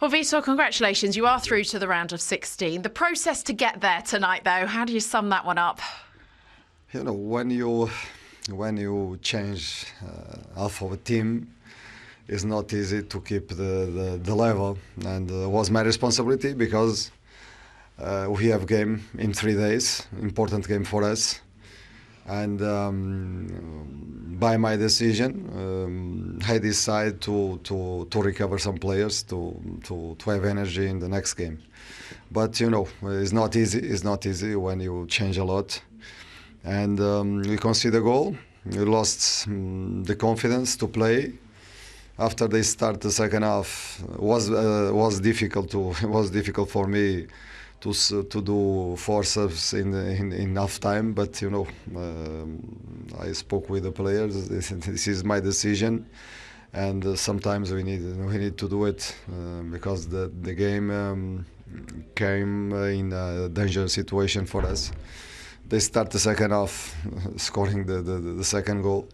Well, Vitor, congratulations. You are through to the round of 16. The process to get there tonight, though, how do you sum that one up? You know, when you change half of a team, it's not easy to keep the level. And it was my responsibility because we have game in 3 days, important game for us. And by my decision, I decided to recover some players to have energy in the next game. But you know, it's not easy. It's not easy when you change a lot. And we conceded a goal. We lost the confidence to play. After they start the second half, was difficult for me to do 4 serves in half time, but you know, I spoke with the players. This is my decision, and sometimes we need to do it because the game came in a dangerous situation for us. They start the second half scoring the second goal,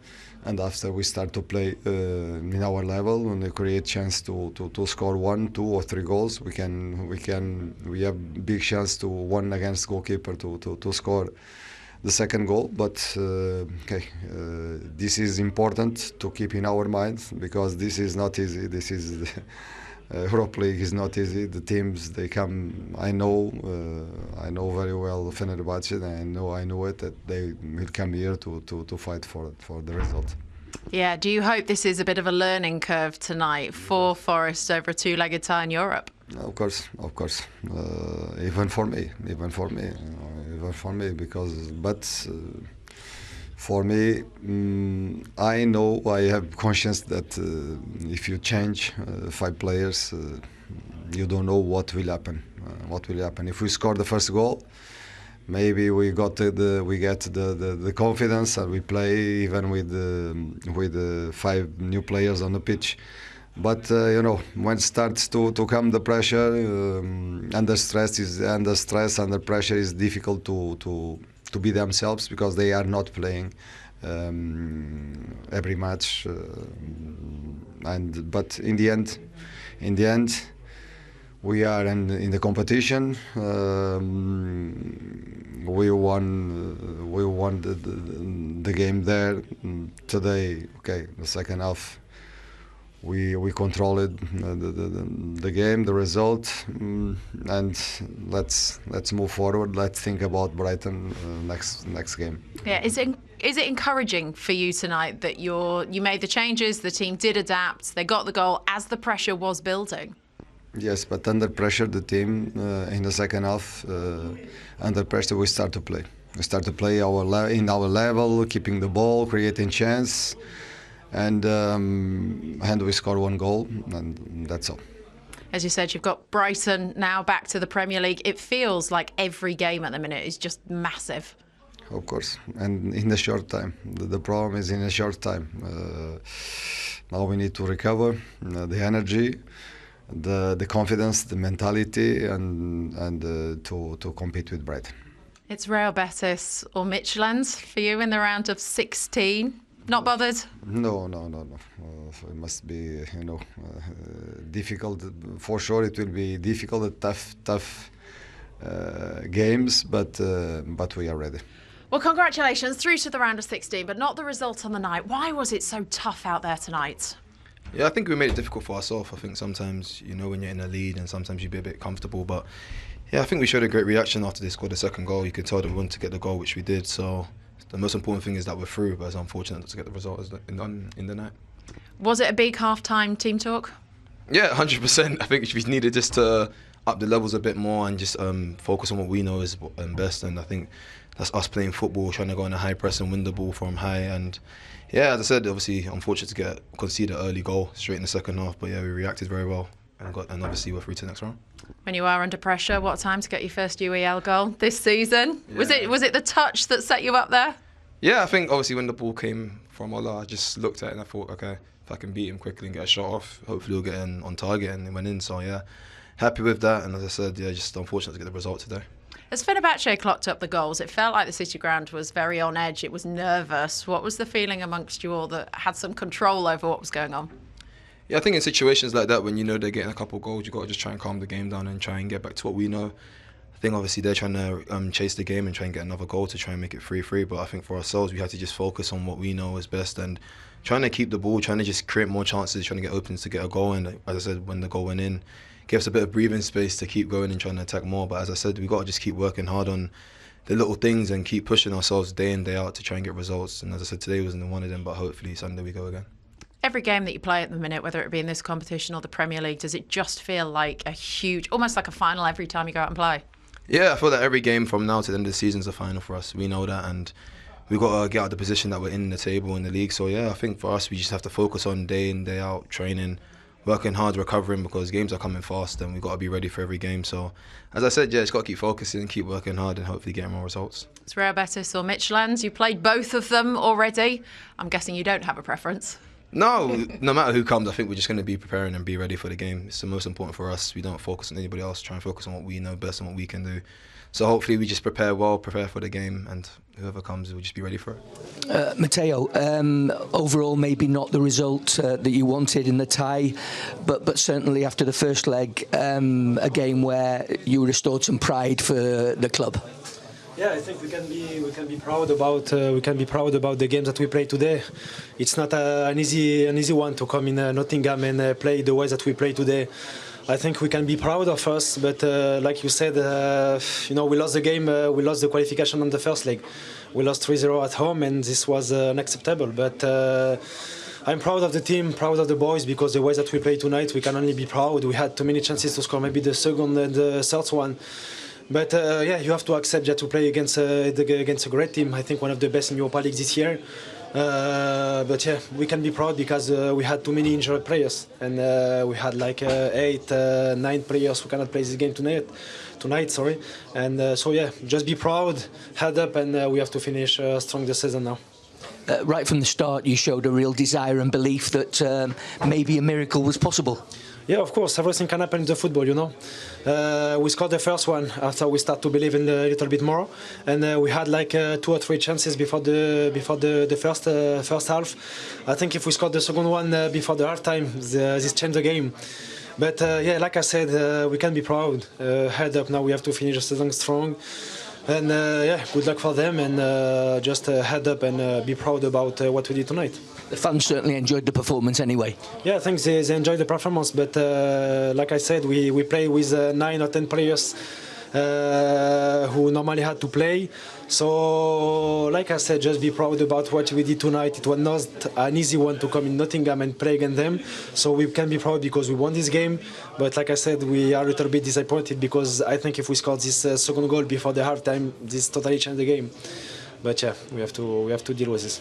and after we start to play in our level, and we create chance to score 1, 2, or 3 goals, we have big chance to 1 against goalkeeper to score the second goal. But this is important to keep in our minds because this is not easy. This is Europa League is not easy. The teams they come. I know very well Fenerbahçe, and I know it that they will come here to fight for the result. Yeah. Do you hope this is a bit of a learning curve tonight for Forest over a 2-legged tie in Europe? Of course. Even for me, because. For me, I know, I have conscience that if you change 5 players, you don't know what will happen. If we score the first goal, maybe we get the confidence and we play even with the 5 new players on the pitch. But you know, when it starts to come the pressure, under pressure is difficult to be themselves because they are not playing every match. But in the end, we are in the competition. We won the game there today. Okay, the second half. We controlled the game, the result, and let's move forward. Let's think about Brighton next game. Yeah, is it encouraging for you tonight that you made the changes, the team did adapt, they got the goal as the pressure was building? Yes, but under pressure, the team in the second half, under pressure, we start to play. We start to play in our level, keeping the ball, creating chance. And we score 1 goal, and that's all. As you said, you've got Brighton now back to the Premier League. It feels like every game at the minute is just massive. Of course, and in a short time. The problem is in a short time. Now we need to recover the energy, the confidence, the mentality, and to compete with Brighton. It's Real Betis or Midtjylland for you in the round of 16. Not bothered? No. It must be, difficult. For sure, it will be difficult, tough games, but we are ready. Well, congratulations, through to the round of 16, but not the result on the night. Why was it so tough out there tonight? Yeah, I think we made it difficult for ourselves. I think sometimes, when you're in a lead and sometimes you'd be a bit comfortable, but yeah, I think we showed a great reaction after they scored the second goal. You could tell that we wanted to get the goal, which we did, so the most important thing is that we're through, but it's unfortunate not to get the result in the night. Was it a big half-time team talk? Yeah, 100%. I think we needed just to up the levels a bit more and just focus on what we know is best. And I think that's us playing football, trying to go in a high press and win the ball from high. And yeah, as I said, obviously unfortunate to concede an early goal straight in the second half. But yeah, we reacted very well and obviously we're through to the next round. When you are under pressure, what time to get your first UEL goal this season? Yeah. Was it the touch that set you up there? Yeah, I think obviously when the ball came from Ola, I just looked at it and I thought, okay, if I can beat him quickly and get a shot off, hopefully we'll get in on target, and it went in. So yeah, happy with that. And as I said, yeah, just unfortunate to get the result today. As Fenerbahçe clocked up the goals, it felt like the City ground was very on edge. It was nervous. What was the feeling amongst you all that had some control over what was going on? Yeah, I think in situations like that, when you know they're getting a couple of goals, you got to just try and calm the game down and try and get back to what we know. I think obviously they're trying to chase the game and try and get another goal to try and make it 3-3. But I think for ourselves, we have to just focus on what we know is best and trying to keep the ball, trying to just create more chances, trying to get opens to get a goal. And as I said, when the goal went in, give us a bit of breathing space to keep going and trying to attack more. But as I said, we got to just keep working hard on the little things and keep pushing ourselves day in, day out to try and get results. And as I said, today wasn't one of them, but hopefully Sunday we go again. Every game that you play at the minute, whether it be in this competition or the Premier League, does it just feel like a huge, almost like a final every time you go out and play? Yeah, I feel that every game from now to the end of the season is a final for us. We know that, and we've got to get out of the position that we're in the table in the league. So yeah, I think for us, we just have to focus on day in, day out, training, working hard, recovering, because games are coming fast and we've got to be ready for every game. So as I said, yeah, just got to keep focusing, keep working hard and hopefully get more results. It's Real Betis or Midtjylland. You played both of them already. I'm guessing you don't have a preference. No, no matter who comes, I think we're just going to be preparing and be ready for the game. It's the most important for us. We don't focus on anybody else, try and focus on what we know best and what we can do. So hopefully we just prepare well, prepare for the game, and whoever comes, we'll just be ready for it. Matteo, overall maybe not the result that you wanted in the tie, but certainly after the first leg, a game where you restored some pride for the club. Yeah, I think we can be proud about the games that we played today. It's not an easy one to come in Nottingham and play the way that we play today. I think we can be proud of us, but like you said, we lost the game. We lost the qualification on the first leg. We lost 3-0 at home, and this was unacceptable. But I'm proud of the team, proud of the boys, because the way that we play tonight, we can only be proud. We had too many chances to score, maybe the second and the third one. But yeah, you have to accept that to play against a great team. I think one of the best in Europa League this year. But yeah, we can be proud because we had too many injured players, and we had like 8, 9 players who cannot play this game tonight. And so yeah, just be proud, head up, and we have to finish strong this season now. Right from the start, you showed a real desire and belief that maybe a miracle was possible. Yeah, of course, everything can happen in the football, you know. We scored the first one after we start to believe in a little bit more, and we had like 2 or 3 chances before the first half. I think if we scored the second one before the halftime, this changed the game. But yeah, like I said, we can be proud. Head up now, we have to finish the season strong. And yeah, good luck for them, and just head up and be proud about what we did tonight. The fans certainly enjoyed the performance anyway. Yeah, I think they enjoyed the performance, but like I said, we play with 9 or 10 players who normally had to play. So, like I said, just be proud about what we did tonight. It was not an easy one to come in Nottingham and play against them. So we can be proud because we won this game. But like I said, we are a little bit disappointed because I think if we scored this second goal before the halftime, this totally changed the game. But yeah, we have to deal with this.